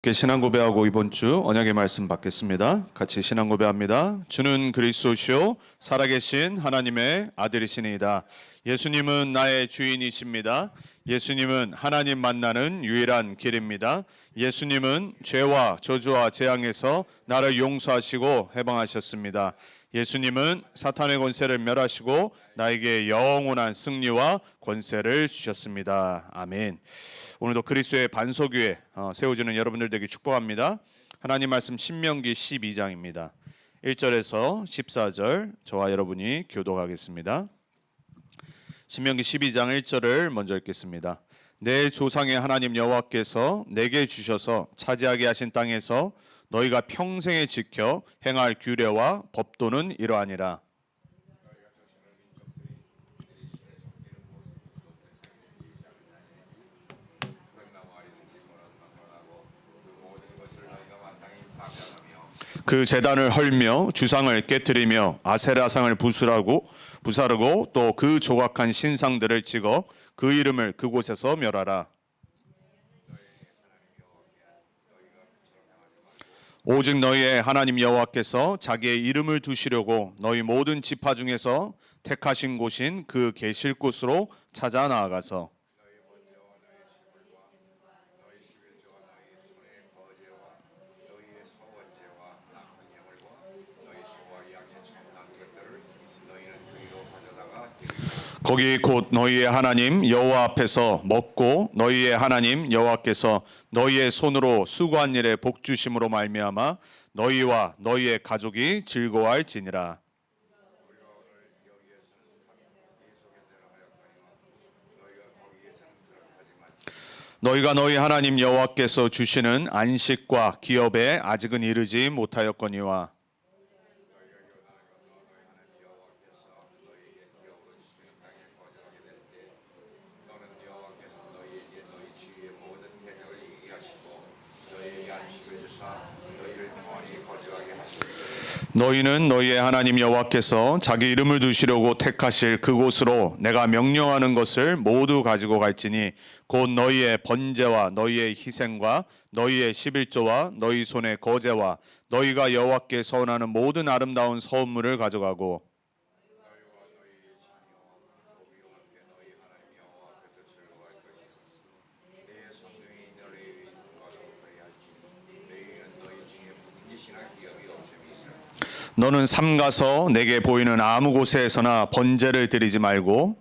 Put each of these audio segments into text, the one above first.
함께 신앙 고백하고 이번 주 언약의 말씀 받겠습니다. 같이 신앙 고백합니다. 주는 그리스도시요 살아계신 하나님의 아들이시니이다. 예수님은 나의 주인이십니다. 예수님은 하나님 만나는 유일한 길입니다. 예수님은 죄와 저주와 재앙에서 나를 용서하시고 해방하셨습니다. 예수님은 사탄의 권세를 멸하시고 나에게 영원한 승리와 권세를 주셨습니다. 아멘. 오늘도 그리스도의 반석위에 세워지는 여러분들 되기 축복합니다. 하나님 말씀 신명기 12장입니다. 1절에서 14절 저와 여러분이 교독하겠습니다. 신명기 12장 1절을 먼저 읽겠습니다. 내 조상의 하나님 여호와께서 내게 주셔서 차지하게 하신 땅에서 너희가 평생에 지켜 행할 규례와 법도는 이러하니라. 그 제단을 헐며 주상을 깨뜨리며 아세라상을 부사르고 또 그 조각한 신상들을 찍어 그 이름을 그곳에서 멸하라. 오직 너희의 하나님 여호와께서 자기의 이름을 두시려고 너희 모든 지파 중에서 택하신 곳인 그 계실 곳으로 찾아 나아가서 거기 곧 너희의 하나님 여호와 앞에서 먹고 너희의 하나님 여호와께서 너희의 손으로 수고한 일에 복 주심으로 말미암아 너희와 너희의 가족이 즐거워할지니라. 너희가 너희 하나님 여호와께서 주시는 안식과 기업에 아직은 이르지 못하였거니와 너희는 너희의 하나님 여호와께서 자기 이름을 두시려고 택하실 그곳으로 내가 명령하는 것을 모두 가지고 갈지니 곧 너희의 번제와 너희의 희생과 너희의 11조와 너희 손의 거제와 너희가 여호와께 서원하는 모든 아름다운 서은물을 가져가고 너는 삼가서 내게 보이는 아무 곳에서나 번제를 드리지 말고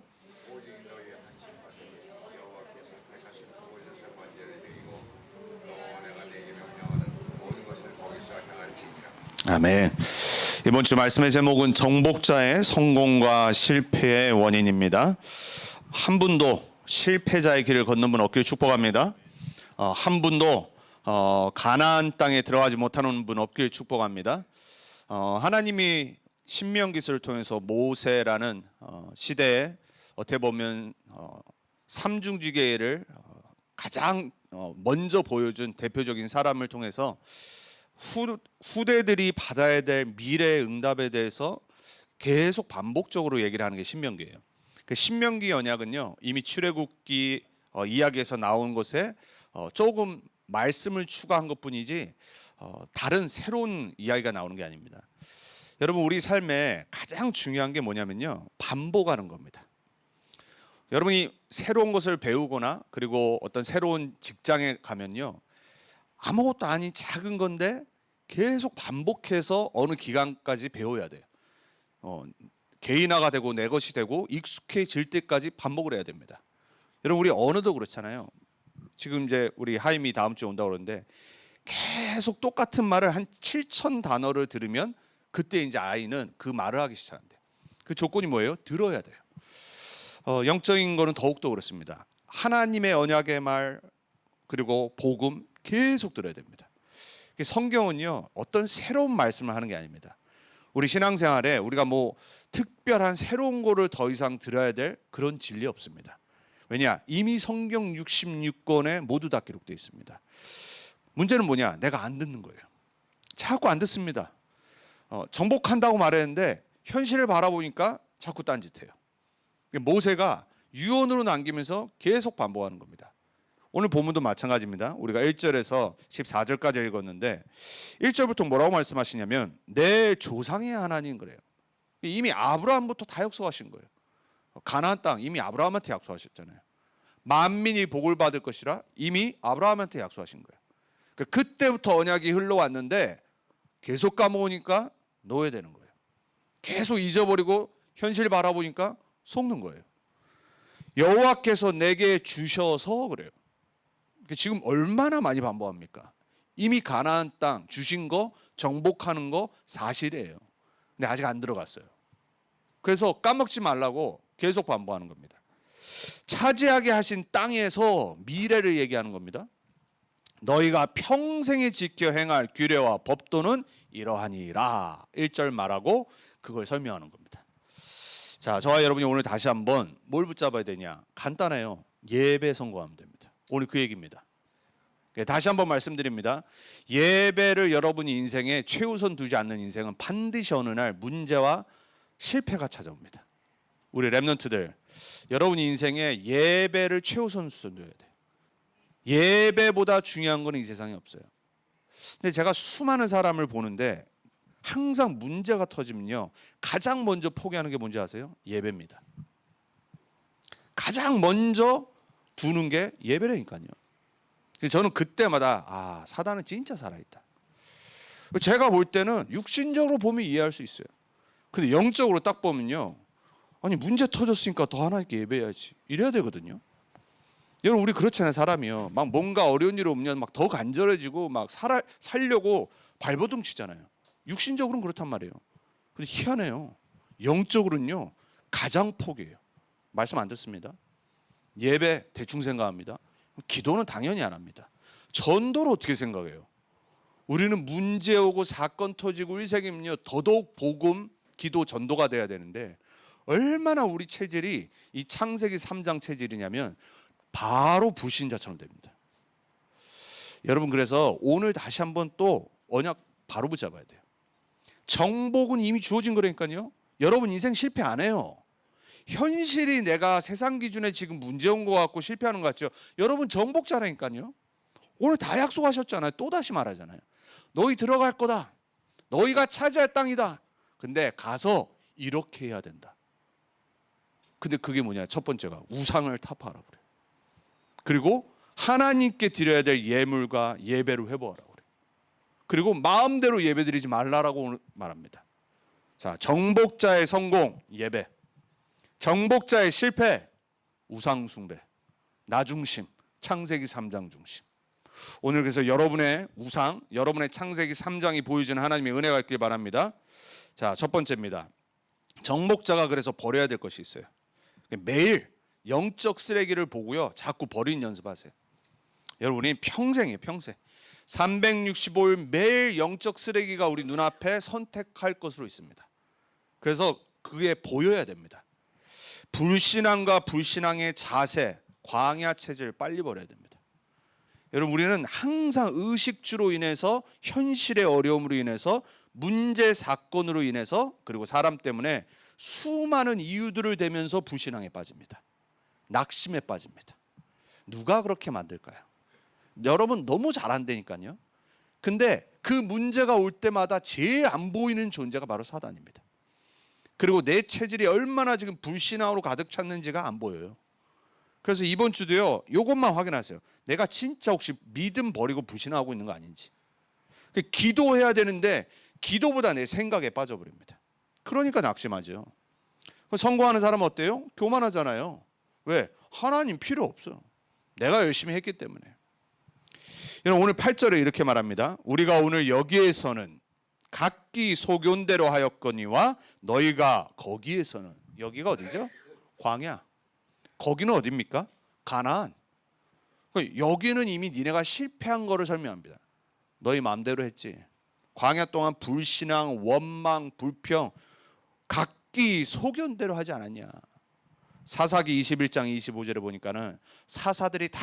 아멘. 이번 주 말씀의 제목은 정복자의 성공과 실패의 원인입니다. 한 분도 실패자의 길을 걷는 분 없길 축복합니다. 한 분도 가나안 땅에 들어가지 못하는 분 없길 축복합니다. 하나님이 신명기서를 통해서 모세라는 시대에 어떻게 보면 삼중지계를 가장 먼저 보여준 대표적인 사람을 통해서 후대들이 받아야 될 미래의 응답에 대해서 계속 반복적으로 얘기를 하는 게 신명기예요. 그 신명기 언약은요 이미 출애굽기 이야기에서 나온 것에 조금 말씀을 추가한 것뿐이지 다른 새로운 이야기가 나오는 게 아닙니다. 여러분 우리 삶에 가장 중요한 게 뭐냐면요 반복하는 겁니다. 여러분이 새로운 것을 배우거나 그리고 어떤 새로운 직장에 가면요 아무것도 아닌 작은 건데 계속 반복해서 어느 기간까지 배워야 돼요. 개인화가 되고 내 것이 되고 익숙해질 때까지 반복을 해야 됩니다. 여러분 우리 언어도 그렇잖아요. 지금 이제 우리 하임이 다음 주에 온다고 그러는데 계속 똑같은 말을 한 7,000 단어를 들으면 그때 이제 아이는 그 말을 하기 시작한대요. 그 조건이 뭐예요? 들어야 돼요. 영적인 거는 더욱더 그렇습니다. 하나님의 언약의 말 그리고 복음 계속 들어야 됩니다. 성경은요 어떤 새로운 말씀을 하는 게 아닙니다. 우리 신앙생활에 우리가 뭐 특별한 새로운 거를 더 이상 들어야 될 그런 진리 없습니다. 왜냐? 이미 성경 66권에 모두 다 기록되어 있습니다. 문제는 뭐냐? 내가 안 듣는 거예요. 자꾸 안 듣습니다. 정복한다고 말했는데 현실을 바라보니까 자꾸 딴짓해요. 모세가 유언으로 남기면서 계속 반복하는 겁니다. 오늘 본문도 마찬가지입니다. 우리가 1절에서 14절까지 읽었는데 1절부터 뭐라고 말씀하시냐면 내 조상의 하나님 그래요. 이미 아브라함부터 다 약속하신 거예요. 가나안 땅 이미 아브라함한테 약속하셨잖아요. 만민이 복을 받을 것이라 이미 아브라함한테 약속하신 거예요. 그때부터 언약이 흘러왔는데 계속 까먹으니까 노예되는 거예요. 계속 잊어버리고 현실 바라보니까 속는 거예요. 여호와께서 내게 주셔서 그래요. 지금 얼마나 많이 반복합니까? 이미 가나안 땅 주신 거 정복하는 거 사실이에요. 근데 아직 안 들어갔어요. 그래서 까먹지 말라고 계속 반복하는 겁니다. 차지하게 하신 땅에서 미래를 얘기하는 겁니다. 너희가 평생에 지켜 행할 규례와 법도는 이러하니라 1절 말하고 그걸 설명하는 겁니다. 자, 저와 여러분이 오늘 다시 한번 뭘 붙잡아야 되냐? 간단해요. 예배 성공하면 됩니다. 오늘 그 얘기입니다. 다시 한번 말씀드립니다. 예배를 여러분이 인생에 최우선 두지 않는 인생은 반드시 어느 날 문제와 실패가 찾아옵니다. 우리 렘넌트들, 여러분 인생에 예배를 최우선 둬야 돼요. 예배보다 중요한 거는 이 세상에 없어요. 근데 제가 수많은 사람을 보는데 항상 문제가 터지면요, 가장 먼저 포기하는 게 뭔지 아세요? 예배입니다. 가장 먼저 두는 게 예배라니까요. 저는 그때마다 사단은 진짜 살아있다. 제가 볼 때는 육신적으로 보면 이해할 수 있어요. 근데 영적으로 딱 보면요, 아니 문제 터졌으니까 더 하나님께 예배해야지 이래야 되거든요. 여러분 우리 그렇잖아요. 사람이요, 막 뭔가 어려운 일 오면 막 더 간절해지고 막 살려고 발버둥 치잖아요. 육신적으로는 그렇단 말이에요. 근데 희한해요. 영적으로는요 가장 포기해요. 말씀 안 듣습니다. 예배 대충 생각합니다. 기도는 당연히 안 합니다. 전도를 어떻게 생각해요? 우리는 문제 오고 사건 터지고 일생이면요 더더욱 복음, 기도, 전도가 돼야 되는데 얼마나 우리 체질이 이 창세기 3장 체질이냐면 바로 불신자처럼 됩니다. 여러분 그래서 오늘 다시 한번 또 언약 바로 붙잡아야 돼요. 정복은 이미 주어진 거라니까요. 여러분 인생 실패 안 해요. 현실이 내가 세상 기준에 지금 문제 온 것 같고 실패하는 것 같죠. 여러분 정복자라니까요. 오늘 다 약속하셨잖아요. 또다시 말하잖아요. 너희 들어갈 거다. 너희가 차지할 땅이다. 근데 가서 이렇게 해야 된다. 근데 그게 뭐냐? 첫 번째가 우상을 타파하라 그래요. 그리고 하나님께 드려야 될 예물과 예배를 회복하라 그래요. 그리고 마음대로 예배드리지 말라라고 말합니다. 자, 정복자의 성공 예배, 정복자의 실패 우상 숭배, 나 중심, 창세기 3장 중심. 오늘 그래서 여러분의 우상, 여러분의 창세기 3장이 보여주는 하나님의 은혜가 있길 바랍니다. 자, 첫 번째입니다. 정복자가 그래서 버려야 될 것이 있어요. 매일 영적 쓰레기를 보고요 자꾸 버리는 연습하세요. 여러분 우리는 평생이에요. 평생 365일 매일 영적 쓰레기가 우리 눈앞에 선택할 것으로 있습니다. 그래서 그게 보여야 됩니다. 불신앙과 불신앙의 자세, 광야 체질 빨리 버려야 됩니다. 여러분 우리는 항상 의식주로 인해서, 현실의 어려움으로 인해서, 문제 사건으로 인해서, 그리고 사람 때문에 수많은 이유들을 대면서 불신앙에 빠집니다. 낙심에 빠집니다. 누가 그렇게 만들까요? 여러분 너무 잘 안 되니까요. 근데 그 문제가 올 때마다 제일 안 보이는 존재가 바로 사단입니다. 그리고 내 체질이 얼마나 지금 불신앙으로 가득 찼는지가 안 보여요. 그래서 이번 주도요 이것만 확인하세요. 내가 진짜 혹시 믿음 버리고 불신하고 있는 거 아닌지. 기도해야 되는데 기도보다 내 생각에 빠져버립니다. 그러니까 낙심하죠. 선거하는 사람은 어때요? 교만하잖아요. 왜? 하나님 필요 없어요. 내가 열심히 했기 때문에. 여러분 오늘 8절에 이렇게 말합니다. 우리가 오늘 여기에서는 각기 소견대로 하였거니와 너희가 거기에서는, 여기가 어디죠? 광야. 거기는 어디입니까? 가나안. 여기는 이미 니네가 실패한 거를 설명합니다. 너희 마음대로 했지. 광야 동안 불신앙, 원망, 불평 각기 소견대로 하지 않았냐. 사사기 21장 25절에 보니까는 사사들이 다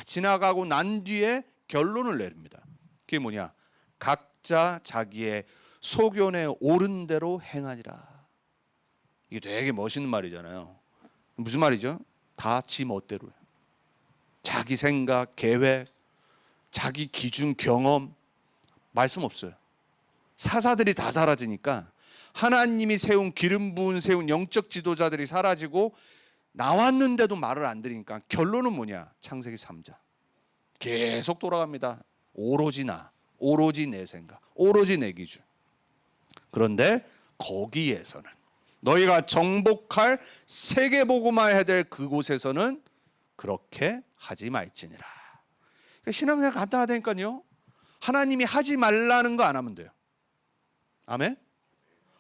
지나가고 난 뒤에 결론을 내립니다. 그게 뭐냐? 각자 자기의 소견에 옳은 대로 행하니라. 이게 되게 멋있는 말이잖아요. 무슨 말이죠? 다 지 멋대로예요. 자기 생각, 계획, 자기 기준, 경험, 말씀 없어요. 사사들이 다 사라지니까 하나님이 세운, 기름 부은 세운 영적 지도자들이 사라지고 나왔는데도 말을 안 들으니까 결론은 뭐냐? 창세기 3장 계속 돌아갑니다. 오로지 나, 오로지 내 생각, 오로지 내 기준. 그런데 거기에서는, 너희가 정복할 세계복음화해야 될 그곳에서는 그렇게 하지 말지니라. 그러니까 신앙생활 간단하다니까요. 하나님이 하지 말라는 거 안 하면 돼요. 아멘?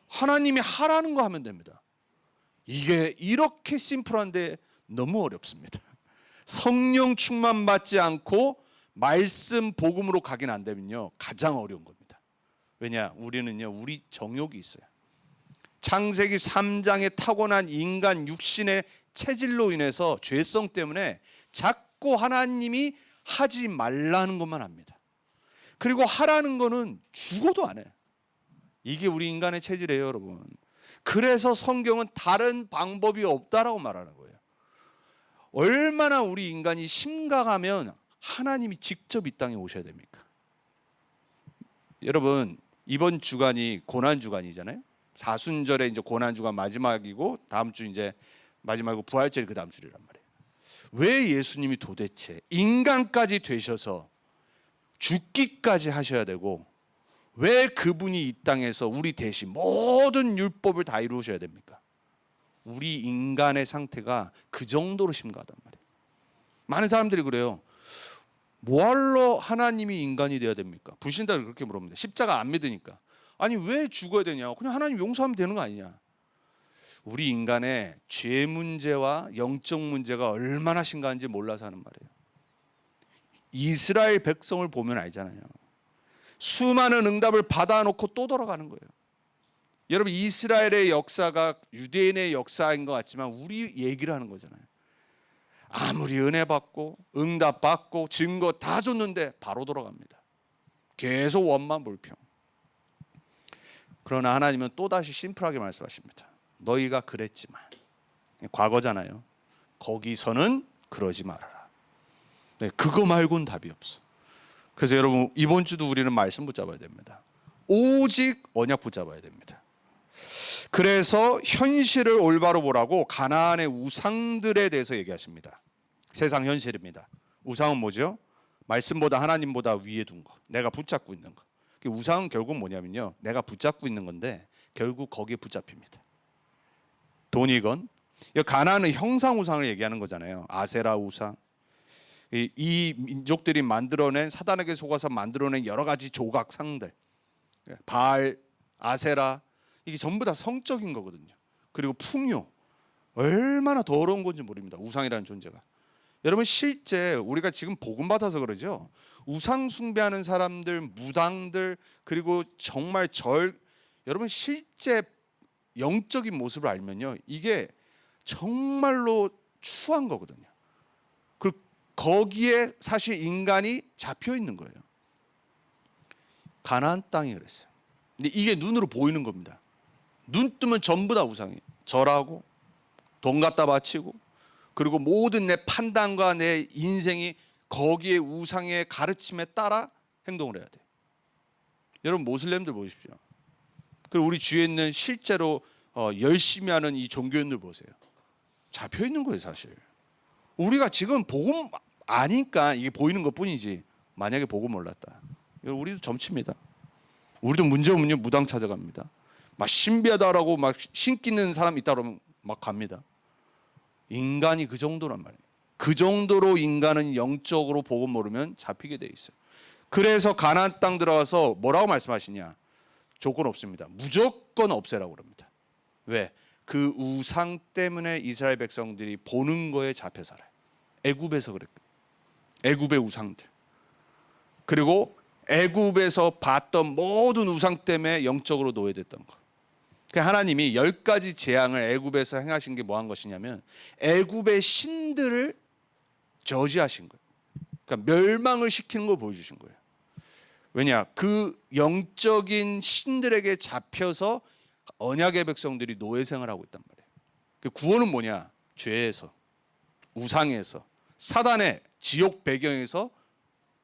하나님이 하라는 거 하면 됩니다. 이게 이렇게 심플한데 너무 어렵습니다. 성령 충만 받지 않고 말씀 복음으로 가긴 안 되면요, 가장 어려운 겁니다. 왜냐? 우리는요, 우리 정욕이 있어요. 창세기 3장에 타고난 인간 육신의 체질로 인해서 죄성 때문에 자꾸 하나님이 하지 말라는 것만 합니다. 그리고 하라는 거는 죽어도 안 해요. 이게 우리 인간의 체질이에요, 여러분. 그래서 성경은 다른 방법이 없다라고 말하는 거예요. 얼마나 우리 인간이 심각하면 하나님이 직접 이 땅에 오셔야 됩니까? 여러분, 이번 주간이 고난 주간이잖아요. 사순절에 이제 고난 주간 마지막이고 다음 주 이제 마지막이고 부활절이 그 다음 주란 말이에요. 왜 예수님이 도대체 인간까지 되셔서 죽기까지 하셔야 되고, 왜 그분이 이 땅에서 우리 대신 모든 율법을 다 이루셔야 됩니까? 우리 인간의 상태가 그 정도로 심각하단 말이에요. 많은 사람들이 그래요. 뭐하러 하나님이 인간이 되어야 됩니까? 불신자들 그렇게 물어봅니다. 십자가 안 믿으니까. 아니 왜 죽어야 되냐? 그냥 하나님 용서하면 되는 거 아니냐? 우리 인간의 죄 문제와 영적 문제가 얼마나 심각한지 몰라서 하는 말이에요. 이스라엘 백성을 보면 알잖아요. 수많은 응답을 받아놓고 또 돌아가는 거예요. 여러분, 이스라엘의 역사가 유대인의 역사인 것 같지만 우리 얘기를 하는 거잖아요. 아무리 은혜 받고 응답 받고 증거 다 줬는데 바로 돌아갑니다. 계속 원만 불평. 그러나 하나님은 또다시 심플하게 말씀하십니다. 너희가 그랬지만, 과거잖아요. 거기서는 그러지 말아라. 네, 그거 말고는 답이 없어. 그래서 여러분, 이번 주도 우리는 말씀 붙잡아야 됩니다. 오직 언약 붙잡아야 됩니다. 그래서 현실을 올바로 보라고 가나안의 우상들에 대해서 얘기하십니다. 세상 현실입니다. 우상은 뭐죠? 말씀보다 하나님보다 위에 둔 거, 내가 붙잡고 있는 거. 우상은 결국 뭐냐면요, 내가 붙잡고 있는 건데 결국 거기에 붙잡힙니다. 돈이건, 가나안은 형상 우상을 얘기하는 거잖아요. 아세라 우상. 이 민족들이 만들어낸, 사단에게 속아서 만들어낸 여러 가지 조각상들, 바알, 아세라, 이게 전부 다 성적인 거거든요. 그리고 풍요, 얼마나 더러운 건지 모릅니다. 우상이라는 존재가. 여러분, 실제 우리가 지금 복음 받아서 그러죠. 우상 숭배하는 사람들, 무당들, 그리고 정말 여러분 실제 영적인 모습을 알면요, 이게 정말로 추한 거거든요. 그리고 거기에 사실 인간이 잡혀 있는 거예요. 가나안 땅이 그랬어요. 근데 이게 눈으로 보이는 겁니다. 눈 뜨면 전부 다 우상이에요. 절하고 돈 갖다 바치고, 그리고 모든 내 판단과 내 인생이 거기에 우상의 가르침에 따라 행동을 해야 돼. 여러분, 모슬렘들 보십시오. 그리고 우리 주위에 있는 실제로 열심히 하는 이 종교인들 보세요. 잡혀 있는 거예요, 사실. 우리가 지금 복음 아니까 이게 보이는 것뿐이지, 만약에 복음 몰랐다, 우리도 점칩니다. 우리도 문제 없으면 무당 찾아갑니다. 막 신비하다라고 막 신기는 사람 있다 그러면 막 갑니다. 인간이 그 정도란 말이에요. 그 정도로 인간은 영적으로 복음 모르면 잡히게 돼 있어요. 그래서 가나안 땅 들어가서 뭐라고 말씀하시냐? 조건 없습니다. 무조건 없애라고 그럽니다. 왜? 그 우상 때문에 이스라엘 백성들이 보는 거에 잡혀 살아요. 애굽에서 그랬거든요. 애굽의 우상들. 그리고 애굽에서 봤던 모든 우상 때문에 영적으로 노예됐던 거. 하나님이 10가지 재앙을 애굽에서 행하신 게 뭐 한 것이냐면 애굽의 신들을 저지하신 거예요. 그러니까 멸망을 시키는 걸 보여주신 거예요. 왜냐? 그 영적인 신들에게 잡혀서 언약의 백성들이 노예 생활하고 있단 말이에요. 그 구원은 뭐냐? 죄에서, 우상에서, 사단의 지옥 배경에서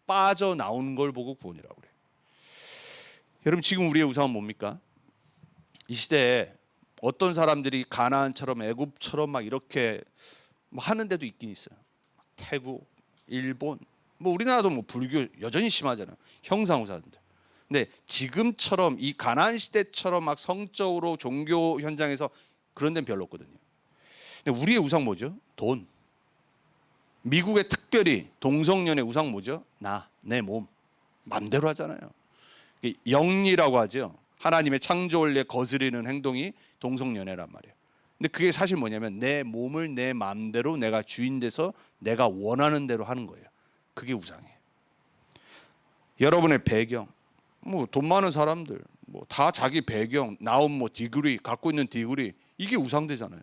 빠져나오는 걸 보고 구원이라고 그래요. 여러분 지금 우리의 우상은 뭡니까? 이 시대에 어떤 사람들이 가나안처럼 애굽처럼 막 이렇게 뭐 하는 데도 있긴 있어요. 태국, 일본, 뭐 우리나라도 뭐 불교 여전히 심하잖아요. 형상우상들. 근데 지금처럼 이 가나안 시대처럼 막 성적으로 종교 현장에서 그런 데는 별로 없거든요. 근데 우리의 우상 뭐죠? 돈. 미국의 특별히 동성연애 우상 뭐죠? 내 몸. 맘대로 하잖아요. 영리라고 하죠. 하나님의 창조 원리에 거스르는 행동이 동성연애란 말이에요. 근데 그게 사실 뭐냐면 내 몸을 내 마음대로 내가 주인 돼서 내가 원하는 대로 하는 거예요. 그게 우상이에요. 여러분의 배경, 뭐 돈 많은 사람들, 뭐 다 자기 배경, 나온 뭐 디그리, 갖고 있는 디그리, 이게 우상되잖아요.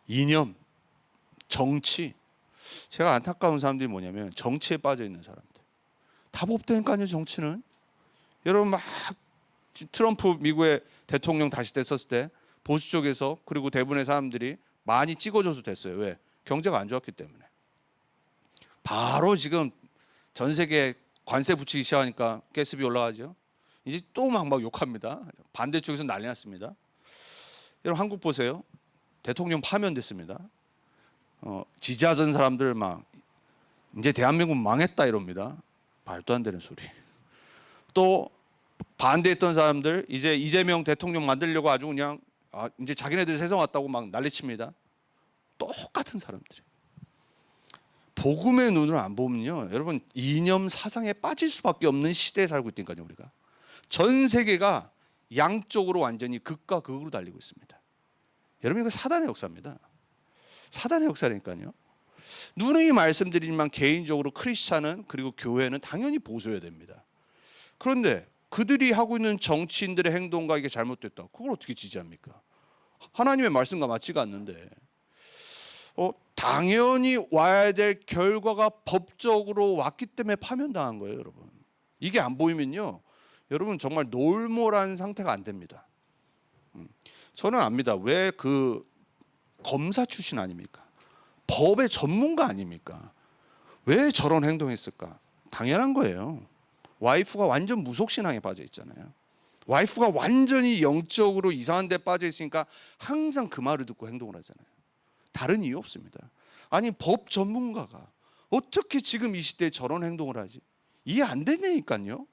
이념, 정치. 제가 안타까운 사람들이 뭐냐면 정치에 빠져 있는 사람들. 답 없다니까요, 정치는. 여러분 막 트럼프 미국의 대통령 다시 됐었을 때 보수 쪽에서 그리고 대부분의 사람들이 많이 찍어줘서 됐어요. 왜? 경제가 안 좋았기 때문에. 바로 지금 전 세계 관세 붙이기 시작하니까 가스비 올라가죠. 이제 또 막 욕합니다. 반대쪽에서 난리 났습니다. 여러분 한국 보세요. 대통령 파면됐습니다. 지지하던 사람들 막 이제 대한민국 망했다 이럽니다. 말도 안 되는 소리. 또 반대했던 사람들 이제 이재명 대통령 만들려고 아주 그냥 이제 자기네들 세상 왔다고 막 난리칩니다. 똑같은 사람들이. 복음의 눈으로 안 보면요, 여러분 이념 사상에 빠질 수밖에 없는 시대에 살고 있다니까요. 우리가 전 세계가 양쪽으로 완전히 극과 극으로 달리고 있습니다. 여러분 이거 사단의 역사입니다. 사단의 역사라니까요. 누누이 말씀드리지만 개인적으로 크리스찬은 그리고 교회는 당연히 보수해야 됩니다. 그런데 그들이 하고 있는 정치인들의 행동과 이게 잘못됐다. 그걸 어떻게 지지합니까? 하나님의 말씀과 맞지가 않는데 당연히 와야 될 결과가 법적으로 왔기 때문에 파면당한 거예요, 여러분. 이게 안 보이면요, 여러분 정말 놀몰한 상태가 안 됩니다. 저는 압니다. 왜 그 검사 출신 아닙니까? 법의 전문가 아닙니까? 왜 저런 행동했을까? 당연한 거예요. 와이프가 완전 무속신앙에 빠져 있잖아요. 와이프가 완전히 영적으로 이상한 데 빠져 있으니까 항상 그 말을 듣고 행동을 하잖아요. 다른 이유 없습니다. 아니 법 전문가가 어떻게 지금 이 시대에 저런 행동을 하지? 이해 안 되냐니까요.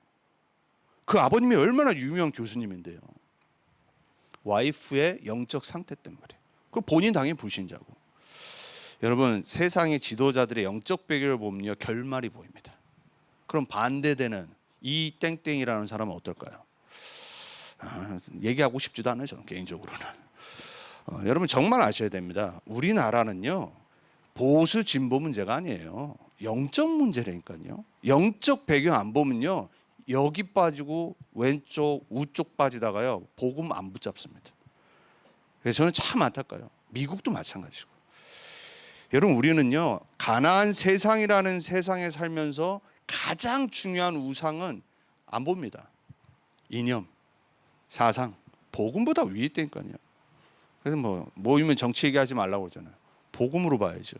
그 아버님이 얼마나 유명한 교수님인데요. 와이프의 영적 상태 때문에. 그 본인 당연히 불신자고. 여러분 세상의 지도자들의 영적 배경을 보면요, 결말이 보입니다. 그럼 반대되는 이 땡땡이라는 사람은 어떨까요? 얘기하고 싶지도 않아요, 저는 개인적으로는. 여러분 정말 아셔야 됩니다. 우리나라는요 보수 진보 문제가 아니에요. 영적 문제라니까요. 영적 배경 안 보면요, 여기 빠지고 왼쪽 우쪽 빠지다가요 복음 안 붙잡습니다. 그래서 저는 참 안타까워요. 미국도 마찬가지고. 여러분 우리는요 가나안 세상이라는 세상에 살면서 가장 중요한 우상은 안 봅니다. 이념, 사상, 복음보다 위에 있다니까요. 그래서 뭐 모이면 정치 얘기하지 말라고 그러잖아요. 복음으로 봐야죠.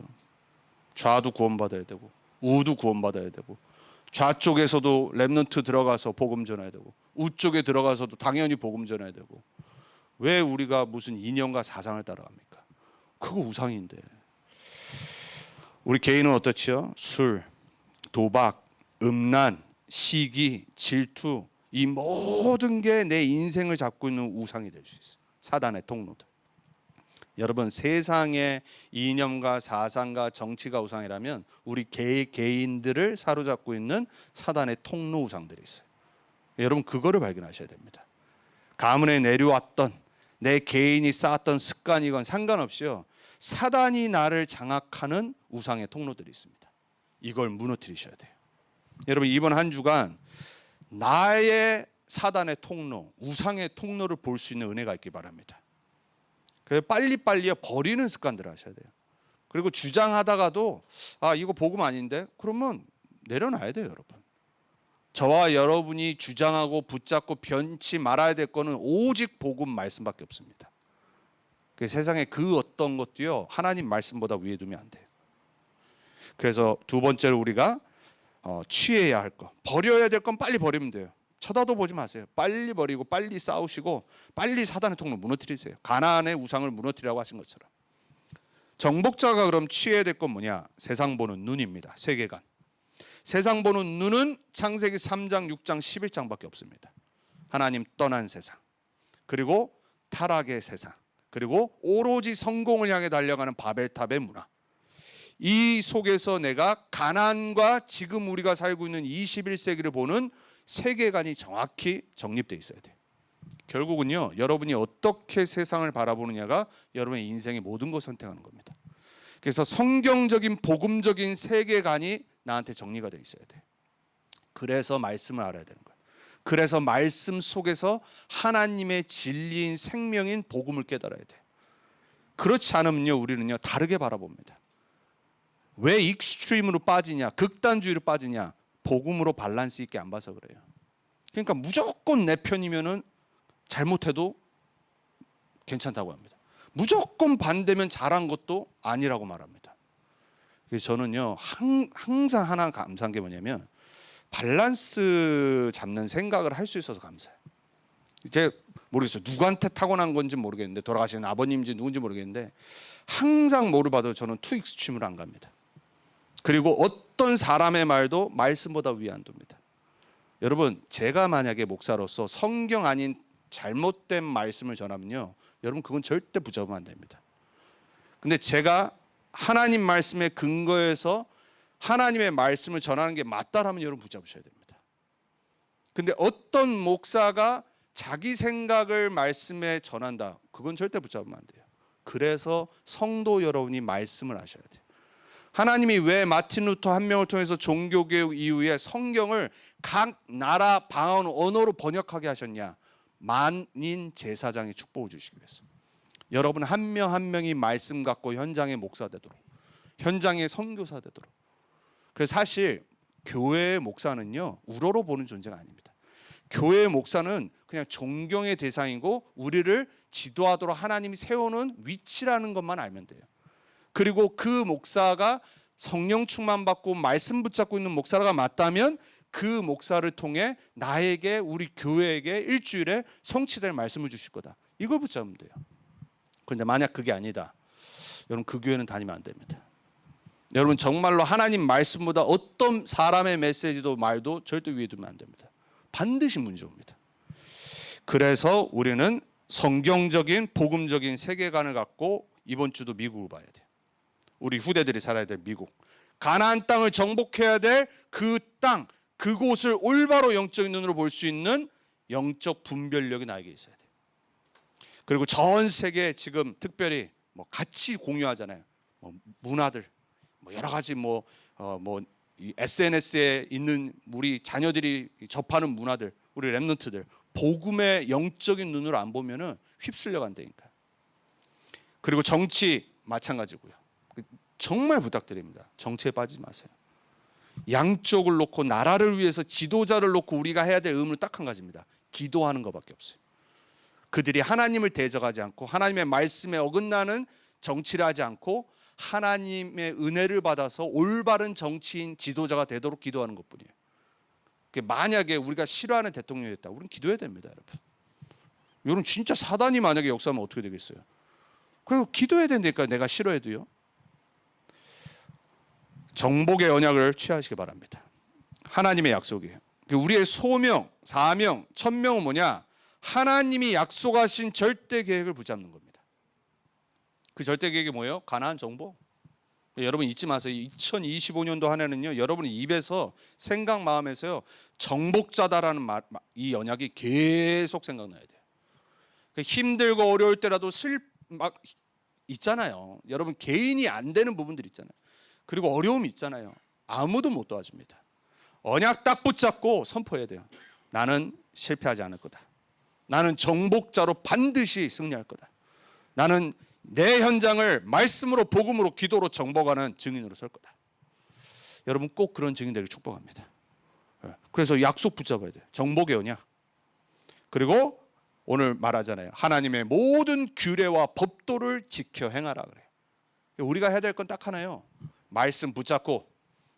좌도 구원받아야 되고 우도 구원받아야 되고 좌쪽에서도 렘넌트 들어가서 복음 전해야 되고 우쪽에 들어가서도 당연히 복음 전해야 되고. 왜 우리가 무슨 이념과 사상을 따라갑니까? 그거 우상인데. 우리 개인은 어떻지요? 술, 도박, 음란, 시기, 질투, 이 모든 게 내 인생을 잡고 있는 우상이 될 수 있어요. 사단의 통로들. 여러분 세상의 이념과 사상과 정치가 우상이라면 우리 개인들을 사로잡고 있는 사단의 통로 우상들이 있어요. 여러분 그거를 발견하셔야 됩니다. 가문에 내려왔던 내 개인이 쌓았던 습관이건 상관없이요, 사단이 나를 장악하는 우상의 통로들이 있습니다. 이걸 무너뜨리셔야 돼요. 여러분 이번 한 주간 나의 사단의 통로, 우상의 통로를 볼 수 있는 은혜가 있기 바랍니다. 그래서 빨리빨리 버리는 습관들을 하셔야 돼요. 그리고 주장하다가도 이거 복음 아닌데? 그러면 내려놔야 돼요, 여러분. 저와 여러분이 주장하고 붙잡고 변치 말아야 될 거는 오직 복음 말씀밖에 없습니다. 세상에 그 어떤 것도요 하나님 말씀보다 위에 두면 안 돼요. 그래서 두 번째로 우리가 취해야 할 거, 버려야 될 건 빨리 버리면 돼요. 쳐다도 보지 마세요. 빨리 버리고 빨리 싸우시고 빨리 사단의 통로 무너뜨리세요. 가나안의 우상을 무너뜨리라고 하신 것처럼. 정복자가 그럼 취해야 될 건 뭐냐? 세상 보는 눈입니다. 세계관. 세상 보는 눈은 창세기 3장, 6장, 11장밖에 없습니다. 하나님 떠난 세상, 그리고 타락의 세상, 그리고 오로지 성공을 향해 달려가는 바벨탑의 문화. 이 속에서 내가 가나안과 지금 우리가 살고 있는 21세기를 보는 세계관이 정확히 정립되어 있어야 돼요. 결국은요, 여러분이 어떻게 세상을 바라보느냐가 여러분의 인생의 모든 것을 선택하는 겁니다. 그래서 성경적인 복음적인 세계관이 나한테 정리가 되어 있어야 돼요. 그래서 말씀을 알아야 되는 거예요. 그래서 말씀 속에서 하나님의 진리인 생명인 복음을 깨달아야 돼요. 그렇지 않으면요, 우리는요 다르게 바라봅니다. 왜 익스트림으로 빠지냐, 극단주의로 빠지냐, 복음으로 밸런스 있게 안 봐서 그래요. 그러니까 무조건 내 편이면은 잘못해도 괜찮다고 합니다. 무조건 반대면 잘한 것도 아니라고 말합니다. 그래서 저는요 항상 하나 감사한 게 뭐냐면 밸런스 잡는 생각을 할 수 있어서 감사해요. 제가 모르겠어요. 누구한테 타고난 건지 모르겠는데, 돌아가신 아버님인지 누군지 모르겠는데 항상 뭐를 봐도 저는 투 익스트림으로 안 갑니다. 그리고 어떤 사람의 말도 말씀보다 위에 안 둡니다. 여러분, 제가 만약에 목사로서 성경 아닌 잘못된 말씀을 전하면요, 여러분 그건 절대 붙잡으면 안 됩니다. 근데 제가 하나님 말씀에 근거해서 하나님의 말씀을 전하는 게 맞다라면 여러분 붙잡으셔야 됩니다. 근데 어떤 목사가 자기 생각을 말씀에 전한다, 그건 절대 붙잡으면 안 돼요. 그래서 성도 여러분이 말씀을 아셔야 돼요. 하나님이 왜 마틴 루터 한 명을 통해서 종교개혁 이후에 성경을 각 나라 방언 언어로 번역하게 하셨냐? 만인 제사장의 축복을 주시기 위해서. 여러분 한 명 한 명이 말씀 갖고 현장의 목사 되도록, 현장의 선교사 되도록. 그래서 사실 교회의 목사는요 우러러 보는 존재가 아닙니다. 교회의 목사는 그냥 존경의 대상이고 우리를 지도하도록 하나님이 세우는 위치라는 것만 알면 돼요. 그리고 그 목사가 성령 충만 받고 말씀 붙잡고 있는 목사가 맞다면 그 목사를 통해 나에게, 우리 교회에게 일주일에 성취될 말씀을 주실 거다. 이걸 붙잡으면 돼요. 그런데 만약 그게 아니다, 여러분 그 교회는 다니면 안 됩니다. 여러분 정말로 하나님 말씀보다 어떤 사람의 메시지도 말도 절대 위에 두면 안 됩니다. 반드시 문제 옵니다. 그래서 우리는 성경적인 복음적인 세계관을 갖고 이번 주도 미국을 봐야 돼요. 우리 후대들이 살아야 될 미국, 가나안 땅을 정복해야 될 그 땅, 그곳을 올바로 영적인 눈으로 볼 수 있는 영적 분별력이 나에게 있어야 돼요. 그리고 전 세계 지금 특별히 같이 공유하잖아요. 문화들, 여러 가지 이 SNS에 있는 우리 자녀들이 접하는 문화들, 우리 렘넌트들, 복음의 영적인 눈으로 안 보면은 휩쓸려 간다니까. 그리고 정치 마찬가지고요. 정말 부탁드립니다. 정치에 빠지지 마세요. 양쪽을 놓고 나라를 위해서 지도자를 놓고 우리가 해야 될 의무는 딱 한 가지입니다. 기도하는 것밖에 없어요. 그들이 하나님을 대적하지 않고 하나님의 말씀에 어긋나는 정치를 하지 않고 하나님의 은혜를 받아서 올바른 정치인 지도자가 되도록 기도하는 것뿐이에요. 만약에 우리가 싫어하는 대통령이 됐다, 우리는 기도해야 됩니다, 여러분. 여러분 진짜 사단이 만약에 역사하면 어떻게 되겠어요? 그리고 기도해야 된다니까. 내가 싫어해도요. 정복의 언약을 취하시기 바랍니다. 하나님의 약속이에요. 우리의 소명, 사명, 천명은 뭐냐? 하나님이 약속하신 절대 계획을 붙잡는 겁니다. 그 절대 계획이 뭐예요? 가나안 정복. 여러분 잊지 마세요. 2025년도 한 해는요, 여러분의 입에서, 생각 마음에서요, 정복자다라는 이 언약이 계속 생각나야 돼요. 힘들고 어려울 때라도 막 있잖아요. 여러분 개인이 안 되는 부분들 있잖아요. 그리고 어려움이 있잖아요. 아무도 못 도와줍니다. 언약 딱 붙잡고 선포해야 돼요. 나는 실패하지 않을 거다. 나는 정복자로 반드시 승리할 거다. 나는 내 현장을 말씀으로, 복음으로, 기도로 정복하는 증인으로 설 거다. 여러분 꼭 그런 증인 되길 축복합니다. 그래서 약속 붙잡아야 돼요. 정복의 언약. 그리고 오늘 말하잖아요. 하나님의 모든 규례와 법도를 지켜 행하라 그래요. 우리가 해야 될 건 딱 하나요. 말씀 붙잡고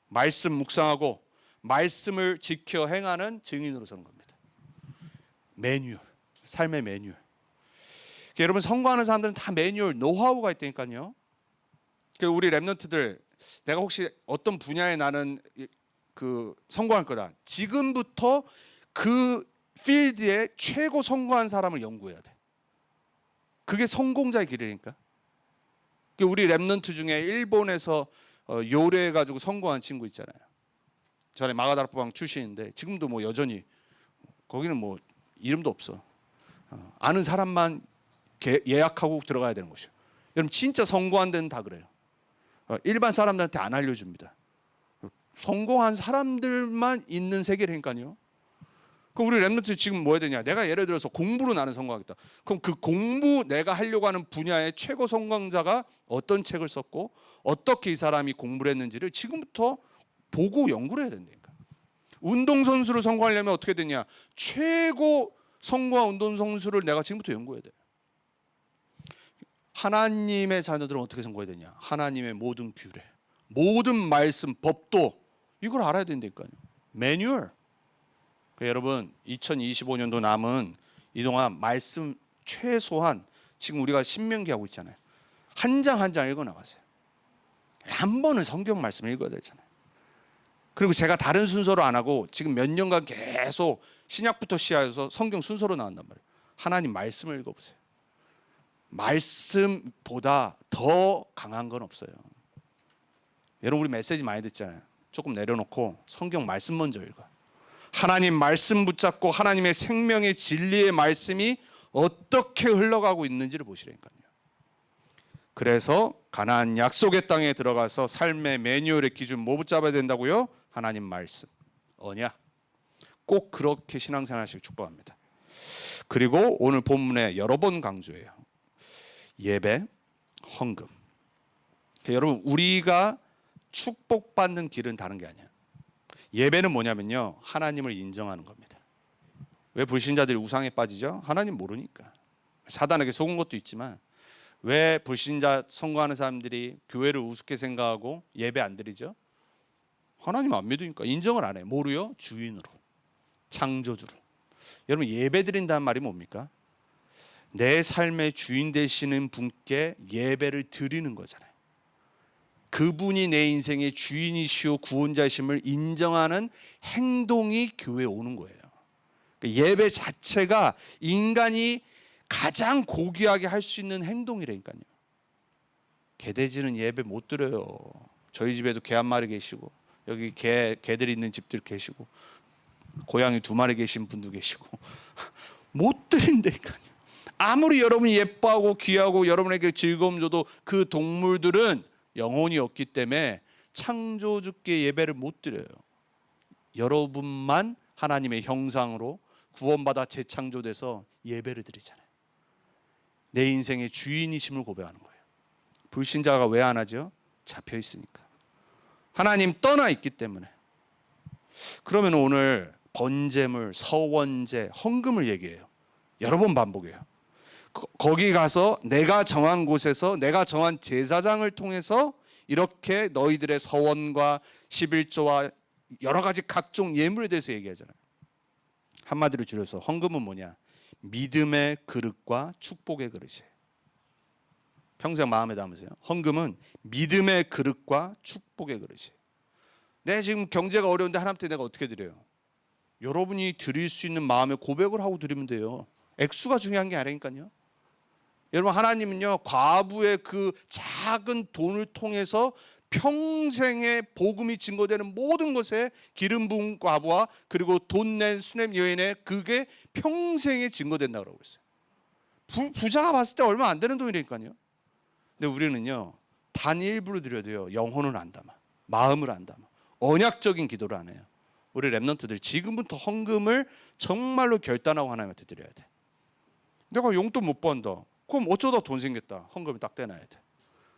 말씀 묵상하고 말씀을 지켜 행하는 증인으로 서는 겁니다. 매뉴얼, 삶의 매뉴얼. 여러분 선거하는 사람들은 다 매뉴얼, 노하우가 있다니까요. 우리 랩런트들, 내가 혹시 어떤 분야에 나는 성공할 거다. 지금부터 그 필드에 최고 성공한 사람을 연구해야 돼. 그게 성공자의 길이니까. 우리 랩런트 중에 일본에서 요래해가지고 성공한 친구 있잖아요. 전에 마가다라방 출신인데 지금도 뭐 여전히 거기는 뭐 이름도 없어. 아는 사람만 예약하고 들어가야 되는 곳이에요. 여러분 진짜 성공한 데는 다 그래요. 일반 사람들한테 안 알려줍니다. 성공한 사람들만 있는 세계라니까요. 그럼 우리 랩런트 지금 뭐 해야 되냐? 내가 예를 들어서 공부로 나는 성공하겠다. 그럼 그 공부 내가 하려고 하는 분야의 최고 성공자가 어떤 책을 썼고 어떻게 이 사람이 공부를 했는지를 지금부터 보고 연구를 해야 된다니까. 운동선수를 성공하려면 어떻게 되냐? 최고 성공한 운동선수를 내가 지금부터 연구해야 돼. 하나님의 자녀들은 어떻게 성공해야 되냐? 하나님의 모든 규례, 모든 말씀, 법도 이걸 알아야 된다니까요. 매뉴얼. 여러분 2025년도 남은 이동안 말씀 최소한 지금 우리가 신명기 하고 있잖아요. 한 장 한 장 읽어 나가세요. 한 번은 성경 말씀을 읽어야 되잖아요. 그리고 제가 다른 순서로 안 하고 지금 몇 년간 계속 신약부터 시작해서 성경 순서로 나온단 말이에요. 하나님 말씀을 읽어보세요. 말씀보다 더 강한 건 없어요. 여러분 우리 메시지 많이 듣잖아요. 조금 내려놓고 성경 말씀 먼저 읽어요. 하나님 말씀 붙잡고 하나님의 생명의 진리의 말씀이 어떻게 흘러가고 있는지를 보시라니까요. 그래서 가나안 약속의 땅에 들어가서 삶의 매뉴얼의 기준 뭐 붙잡아야 된다고요? 하나님 말씀, 언약. 꼭 그렇게 신앙생활 하시길 축복합니다. 그리고 오늘 본문에 여러 번 강조해요. 예배, 헌금. 여러분 우리가 축복받는 길은 다른 게 아니에요. 예배는 뭐냐면요, 하나님을 인정하는 겁니다. 왜 불신자들이 우상에 빠지죠? 하나님 모르니까. 사단에게 속은 것도 있지만 왜 불신자 선거하는 사람들이 교회를 우습게 생각하고 예배 안 드리죠? 하나님 안 믿으니까. 인정을 안 해요. 뭐로요? 주인으로, 창조주로. 여러분 예배 드린다는 말이 뭡니까? 내 삶의 주인 되시는 분께 예배를 드리는 거잖아요. 그분이 내 인생의 주인이시오 구원자이심을 인정하는 행동이 교회에 오는 거예요. 예배 자체가 인간이 가장 고귀하게 할 수 있는 행동이라니까요. 개돼지는 예배 못 드려요. 저희 집에도 개 한 마리 계시고 여기 개들이 있는 집들 계시고 고양이 2마리 계신 분도 계시고 못 드린다니까요. 아무리 여러분이 예뻐하고 귀하고 여러분에게 즐거움 줘도 그 동물들은 영혼이 없기 때문에 창조주께 예배를 못 드려요. 여러분만 하나님의 형상으로 구원받아 재창조돼서 예배를 드리잖아요. 내 인생의 주인이심을 고백하는 거예요. 불신자가 왜 안 하죠? 잡혀 있으니까. 하나님 떠나 있기 때문에. 그러면 오늘 번제물, 서원제, 헌금을 얘기해요. 여러 번 반복해요. 거기 가서 내가 정한 곳에서 내가 정한 제사장을 통해서 이렇게 너희들의 서원과 11조와 여러 가지 각종 예물에 대해서 얘기하잖아요. 한마디로 줄여서 헌금은 뭐냐? 믿음의 그릇과 축복의 그릇이에요. 평생 마음에 담으세요. 헌금은 믿음의 그릇과 축복의 그릇이에요. 내 지금 경제가 어려운데 하나님한테 내가 어떻게 드려요? 여러분이 드릴 수 있는 마음의 고백을 하고 드리면 돼요. 액수가 중요한 게 아니니까요. 여러분 하나님은요, 과부의 그 작은 돈을 통해서 평생의 복음이 증거되는 모든 것에 기름 부은 과부와 그리고 돈 낸 수냄 여인의 그게 평생에 증거된다고 그러고 있어요. 부자가 봤을 때 얼마 안 되는 돈이니까요. 근데 우리는요, 단 일부를 드려도요, 영혼을 안 담아, 마음을 안 담아, 언약적인 기도를 안 해요. 우리 랩런트들 지금부터 헌금을 정말로 결단하고 하나님한테 드려야 돼. 내가 용돈 못 번다. 그럼 어쩌다 돈 생겼다. 헌금을 딱 떼놔야 돼.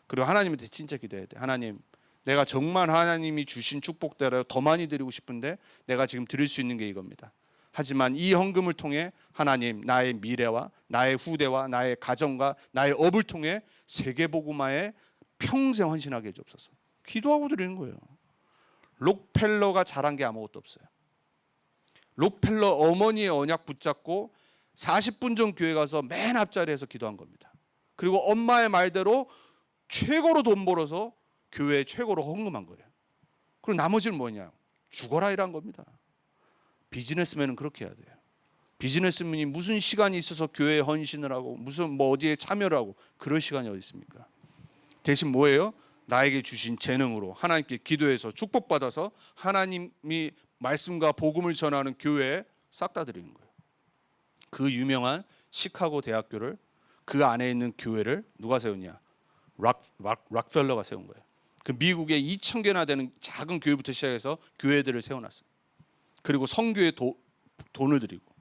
그리고 하나님한테 진짜 기도해야 돼. 하나님, 내가 정말 하나님이 주신 축복대로 더 많이 드리고 싶은데 내가 지금 드릴 수 있는 게 이겁니다. 하지만 이 헌금을 통해 하나님 나의 미래와 나의 후대와 나의 가정과 나의 업을 통해 세계복음화에 평생 헌신하게 해주옵소서. 기도하고 드리는 거예요. 록펠러가 잘한 게 아무것도 없어요. 록펠러 어머니의 언약 붙잡고 40분 전 교회 가서 맨 앞자리에서 기도한 겁니다. 그리고 엄마의 말대로 최고로 돈 벌어서 교회에 최고로 헌금한 거예요. 그리고 나머지는 뭐냐? 죽어라 이란 겁니다. 비즈니스맨은 그렇게 해야 돼요. 비즈니스맨이 무슨 시간이 있어서 교회에 헌신을 하고 무슨 뭐 어디에 참여를 하고 그럴 시간이 어디 있습니까? 대신 뭐예요? 나에게 주신 재능으로 하나님께 기도해서 축복받아서 하나님이 말씀과 복음을 전하는 교회에 싹 다 드리는 거예요. 그 유명한 시카고 대학교를 그 안에 있는 교회를 누가 세웠냐? 락펠러가 세운 거예요. 그 미국에 2,000개나 되는 작은 교회부터 시작해서 교회들을 세워놨어요. 그리고 성교에 돈을 드리고.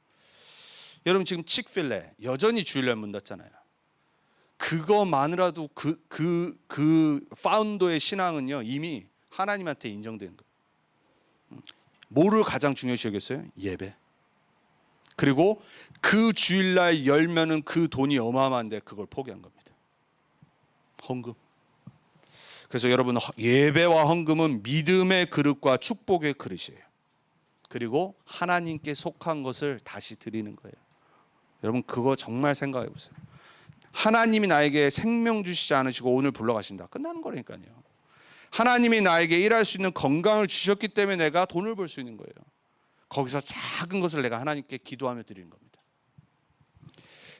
여러분 지금 칙필레 여전히 주일날 문 닫잖아요. 그거마누라도 그 파운더의 신앙은요 이미 하나님한테 인정된 거예요. 뭐를 가장 중요시 여겼어요? 예배. 그리고 그 주일날 열면은 그 돈이 어마어마한데 그걸 포기한 겁니다. 헌금. 그래서 여러분 예배와 헌금은 믿음의 그릇과 축복의 그릇이에요. 그리고 하나님께 속한 것을 다시 드리는 거예요. 여러분 그거 정말 생각해 보세요. 하나님이 나에게 생명 주시지 않으시고 오늘 불러가신다. 끝나는 거라니까요. 하나님이 나에게 일할 수 있는 건강을 주셨기 때문에 내가 돈을 벌 수 있는 거예요. 거기서 작은 것을 내가 하나님께 기도하며 드리는 겁니다.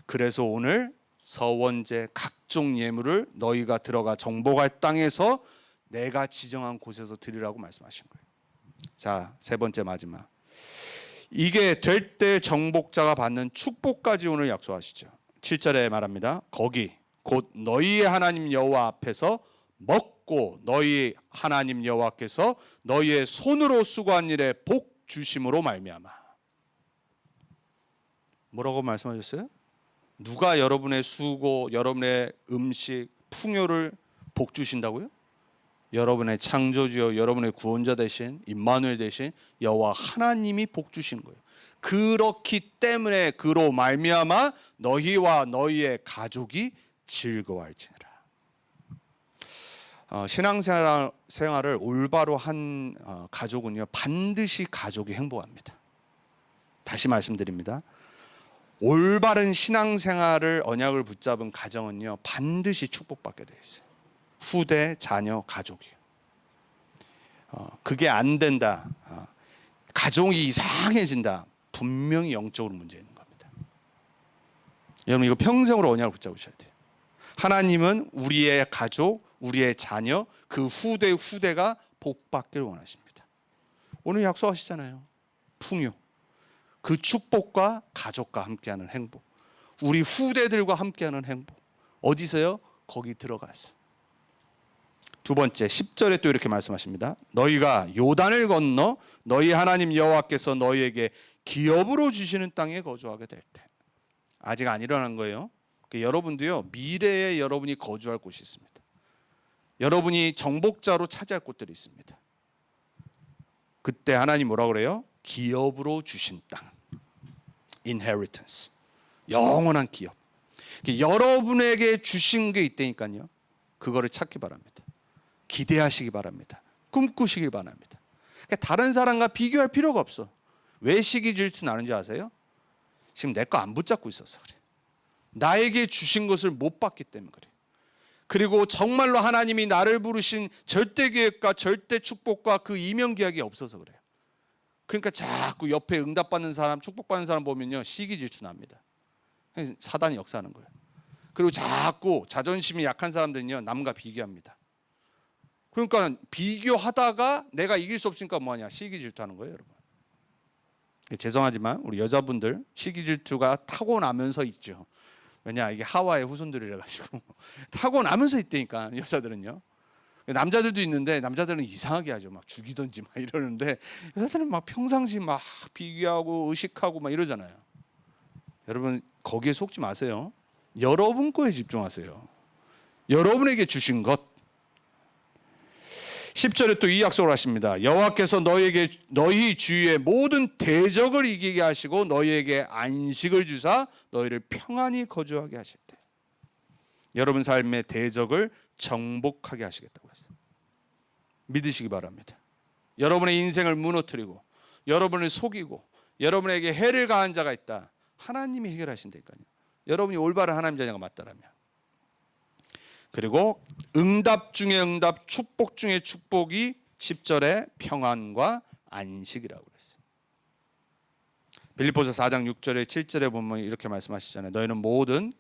그래서 오늘 서원제 각종 예물을 너희가 들어가 정복할 땅에서 내가 지정한 곳에서 드리라고 말씀하신 거예요. 자, 세 번째 마지막. 이게 될 때 정복자가 받는 축복까지 오늘 약속하시죠. 7절에 말합니다. 거기 곧 너희의 하나님 여호와 앞에서 먹고 너희 하나님 여호와께서 너희의 손으로 수고한 일에 복 주심으로 말미암아. 뭐라고 말씀하셨어요? 누가 여러분의 수고, 여러분의 음식, 풍요를 복 주신다고요? 여러분의 창조주여, 여러분의 구원자 되신 임마누엘 되신 여호와 하나님이 복 주시는 거예요. 그렇기 때문에 그로 말미암아 너희와 너희의 가족이 즐거워할지니라. 신앙생활을 올바로 한 가족은요 반드시 가족이 행복합니다. 다시 말씀드립니다. 올바른 신앙생활을 언약을 붙잡은 가정은요 반드시 축복받게 되어 있어요. 후대, 자녀, 가족이요. 그게 안 된다. 가족이 이상해진다. 분명히 영적으로 문제 있는 겁니다. 여러분 이거 평생으로 언약을 붙잡으셔야 돼요. 하나님은 우리의 가족, 우리의 자녀, 그 후대가 복받기를 원하십니다. 오늘 약속하시잖아요. 풍요. 그 축복과 가족과 함께하는 행복. 우리 후대들과 함께하는 행복. 어디서요? 거기 들어가서. 두 번째 10절에 또 이렇게 말씀하십니다. 너희가 요단을 건너 너희 하나님 여호와께서 너희에게 기업으로 주시는 땅에 거주하게 될 때. 아직 안 일어난 거예요. 여러분도요 미래에 여러분이 거주할 곳이 있습니다. 여러분이 정복자로 차지할 곳들이 있습니다. 그때 하나님 뭐라 그래요? 기업으로 주신 땅. inheritance. 영원한 기업. 여러분에게 주신 게 있다니까요. 그거를 찾기 바랍니다. 기대하시기 바랍니다. 꿈꾸시길 바랍니다. 다른 사람과 비교할 필요가 없어. 왜 시기 질투 나는지 아세요? 지금 내 거 안 붙잡고 있어서 그래. 나에게 주신 것을 못 받기 때문에 그래. 그리고 정말로 하나님이 나를 부르신 절대 계획과 절대 축복과 그 이면 계약이 없어서 그래요. 그러니까 자꾸 옆에 응답받는 사람, 축복받는 사람 보면요 시기 질투 납니다. 사단이 역사하는 거예요. 그리고 자꾸 자존심이 약한 사람들은요 남과 비교합니다. 그러니까 비교하다가 내가 이길 수 없으니까 뭐하냐 시기 질투하는 거예요, 여러분. 죄송하지만 우리 여자분들 시기 질투가 타고나면서 있죠. 왜냐 이게 하와의 후손들이라 가지고 타고나면서 있다니까 여자들은요. 남자들도 있는데 남자들은 이상하게 하죠. 막 죽이든지 막 이러는데 여자들은 막 평상시 막 비교하고 의식하고 막 이러잖아요. 여러분 거기에 속지 마세요. 여러분 거에 집중하세요. 여러분에게 주신 것. 10절에 또 이 약속을 하십니다. 여호와께서 너희에게 너희 주위의 모든 대적을 이기게 하시고 너희에게 안식을 주사 너희를 평안히 거주하게 하실 때 여러분 삶의 대적을 정복하게 하시겠다고 했어요. 믿으시기 바랍니다. 여러분의 인생을 무너뜨리고 여러분을 속이고 여러분에게 해를 가한 자가 있다. 하나님이 해결하신다니까요. 여러분이 올바른 하나님 자녀가 맞다라면. 그리고 응답 중에 응답, 축복 중에 축복이 10절에 평안과 안식이라고 그랬어요. 빌립보서 4장 6절에 7절에 보면 이렇게 말씀하시잖아요. 너희는 모든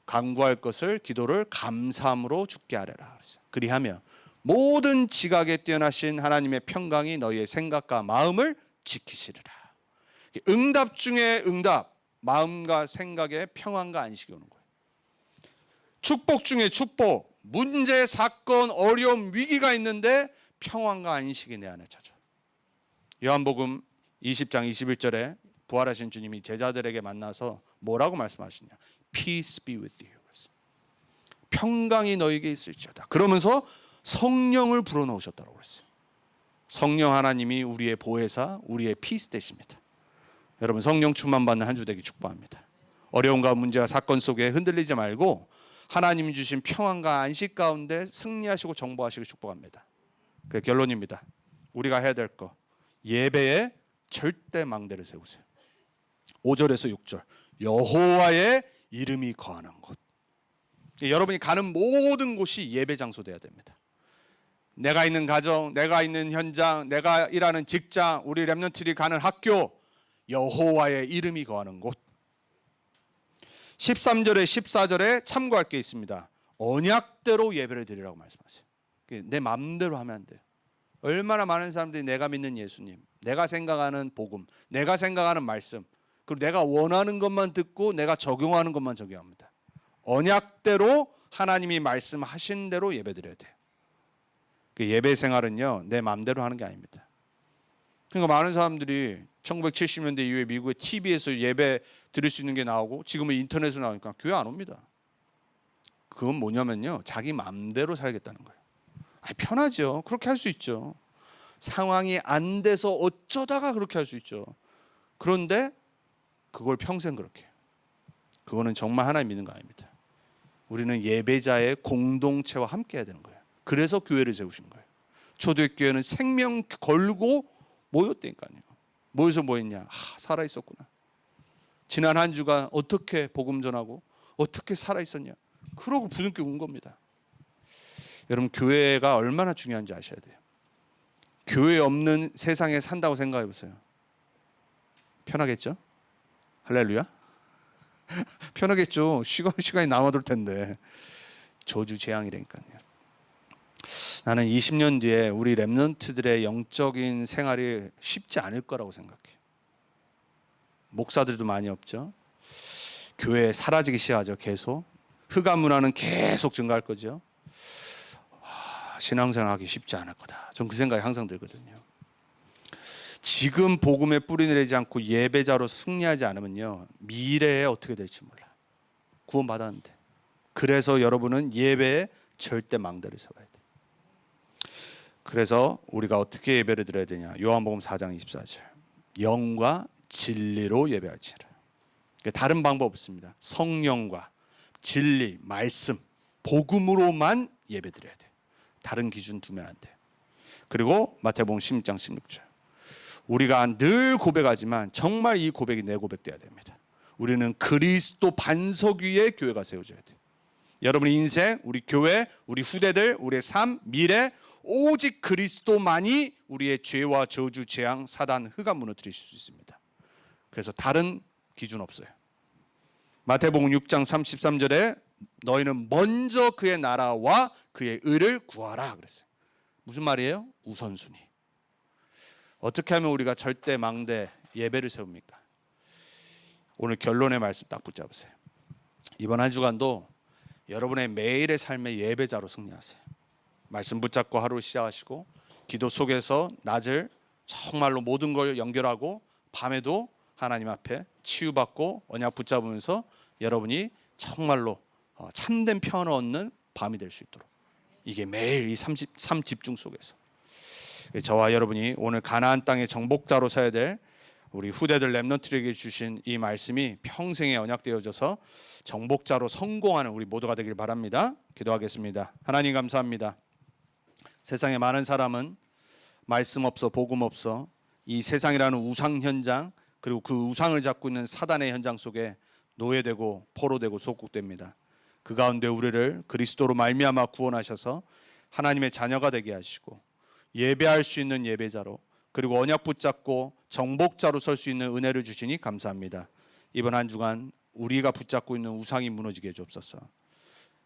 간구할 것을 기도를 감사함으로 주께 하래라 그랬어요. 그리하면 모든 지각에 뛰어나신 하나님의 평강이 너희의 생각과 마음을 지키시리라. 응답 중에 응답, 마음과 생각에 평안과 안식이 오는 거예요. 축복 중에 축복, 문제, 사건, 어려움, 위기가 있는데 평안과 안식이 내 안에 찾아. 요한복음 20장 21절에 부활하신 주님이 제자들에게 만나서 뭐라고 말씀하시냐? Peace be with you. 평강이 너에게 있을지어다. 그러면서 성령을 불어넣으셨다고 그랬어요. 성령 하나님이 우리의 보혜사, 우리의 피스 되십니다. 여러분 성령 충만 받는 한 주 되기 축복합니다. 어려움과 문제와 사건 속에 흔들리지 말고 하나님이 주신 평안과 안식 가운데 승리하시고 정복하시길 축복합니다. 그 결론입니다. 우리가 해야 될 거 예배에 절대 망대를 세우세요. 5절에서 6절 여호와의 이름이 거하는 곳. 여러분이 가는 모든 곳이 예배 장소 돼야 됩니다. 내가 있는 가정, 내가 있는 현장, 내가 일하는 직장, 우리 렘넌트들이 가는 학교, 여호와의 이름이 거하는 곳. 13절에 14절에 참고할 게 있습니다. 언약대로 예배를 드리라고 말씀하세요. 내 마음대로 하면 안 돼요. 얼마나 많은 사람들이 내가 믿는 예수님, 내가 생각하는 복음, 내가 생각하는 말씀, 그리고 내가 원하는 것만 듣고 내가 적용하는 것만 적용합니다. 언약대로 하나님이 말씀하신 대로 예배드려야 돼요. 그 예배 생활은요 내 마음대로 하는 게 아닙니다. 그러니까 많은 사람들이 1970년대 이후에 미국의 TV에서 예배 드릴 수 있는 게 나오고 지금은 인터넷으로 나오니까 교회 안 옵니다. 그건 뭐냐면요 자기 마음대로 살겠다는 거예요. 편하죠. 그렇게 할 수 있죠. 상황이 안 돼서 어쩌다가 그렇게 할 수 있죠. 그런데 그걸 평생 그렇게 해요. 그거는 정말 하나님 믿는 거 아닙니다. 우리는 예배자의 공동체와 함께 해야 되는 거예요. 그래서 교회를 세우신 거예요. 초대교회는 생명 걸고 모였다니까요. 모여서 뭐 했냐? 살아 있었구나. 지난 한 주간 어떻게 복음 전하고 어떻게 살아 있었냐? 그러고 부둥켜 온 겁니다. 여러분 교회가 얼마나 중요한지 아셔야 돼요. 교회 없는 세상에 산다고 생각해 보세요. 편하겠죠? 할렐루야. 편하겠죠. 시간이 남아돌 텐데 저주 재앙이라니까요. 나는 20년 뒤에 우리 렘넌트들의 영적인 생활이 쉽지 않을 거라고 생각해요. 목사들도 많이 없죠. 교회 사라지기 시작하죠. 계속 흑암 문화는 계속 증가할 거죠. 신앙생활하기 쉽지 않을 거다. 전 그 생각이 항상 들거든요. 지금 복음에 뿌리 내리지 않고 예배자로 승리하지 않으면요 미래에 어떻게 될지 몰라. 구원 받았는데. 그래서 여러분은 예배에 절대 망대를 세워야 돼. 그래서 우리가 어떻게 예배를 드려야 되냐? 요한복음 4장 24절. 영과 진리로 예배할지라. 다른 방법 없습니다. 성령과 진리, 말씀, 복음으로만 예배 드려야 돼. 다른 기준 두면 안 돼. 그리고 마태복음 16장 16절. 우리가 늘 고백하지만 정말 이 고백이 내 고백돼야 됩니다. 우리는 그리스도 반석 위에 교회가 세워져야 돼. 여러분의 인생, 우리 교회, 우리 후대들, 우리의 삶, 미래 오직 그리스도만이 우리의 죄와 저주, 재앙, 사단, 흑암 무너뜨릴 수 있습니다. 그래서 다른 기준 없어요. 마태복음 6장 33절에 너희는 먼저 그의 나라와 그의 의를 구하라 그랬어요. 무슨 말이에요? 우선순위. 어떻게 하면 우리가 절대 망대 예배를 세웁니까? 오늘 결론의 말씀 딱 붙잡으세요. 이번 한 주간도 여러분의 매일의 삶의 예배자로 승리하세요. 말씀 붙잡고 하루 시작하시고 기도 속에서 낮을 정말로 모든 걸 연결하고 밤에도 하나님 앞에 치유받고 언약 붙잡으면서 여러분이 정말로 참된 평안을 얻는 밤이 될 수 있도록 이게 매일 이 삶 집중 속에서 저와 여러분이 오늘 가나안 땅의 정복자로 서야 될 우리 후대들 렘넌트에게 주신 이 말씀이 평생에 언약되어져서 정복자로 성공하는 우리 모두가 되길 바랍니다. 기도하겠습니다. 하나님 감사합니다. 세상에 많은 사람은 말씀 없어 복음 없어 이 세상이라는 우상 현장 그리고 그 우상을 잡고 있는 사단의 현장 속에 노예되고 포로되고 속국됩니다. 그 가운데 우리를 그리스도로 말미암아 구원하셔서 하나님의 자녀가 되게 하시고 예배할 수 있는 예배자로 그리고 언약 붙잡고 정복자로 설 수 있는 은혜를 주시니 감사합니다. 이번 한 주간 우리가 붙잡고 있는 우상이 무너지게 해주옵소서.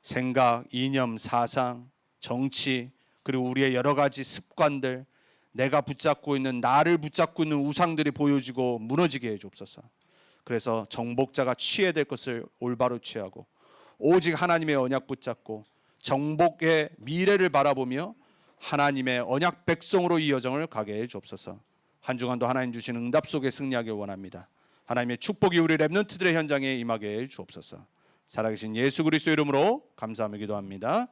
생각, 이념, 사상, 정치 그리고 우리의 여러 가지 습관들 내가 붙잡고 있는 나를 붙잡고 있는 우상들이 보여지고 무너지게 해주옵소서. 그래서 정복자가 취해야 될 것을 올바로 취하고 오직 하나님의 언약 붙잡고 정복의 미래를 바라보며 하나님의 언약 백성으로 이 여정을 가게 해 주옵소서. 한 주간도 하나님 주신 응답 속에 승리하길 원합니다. 하나님의 축복이 우리 렘넌트들의 현장에 임하게 해 주옵소서. 살아계신 예수 그리스도 이름으로 감사하며 기도합니다.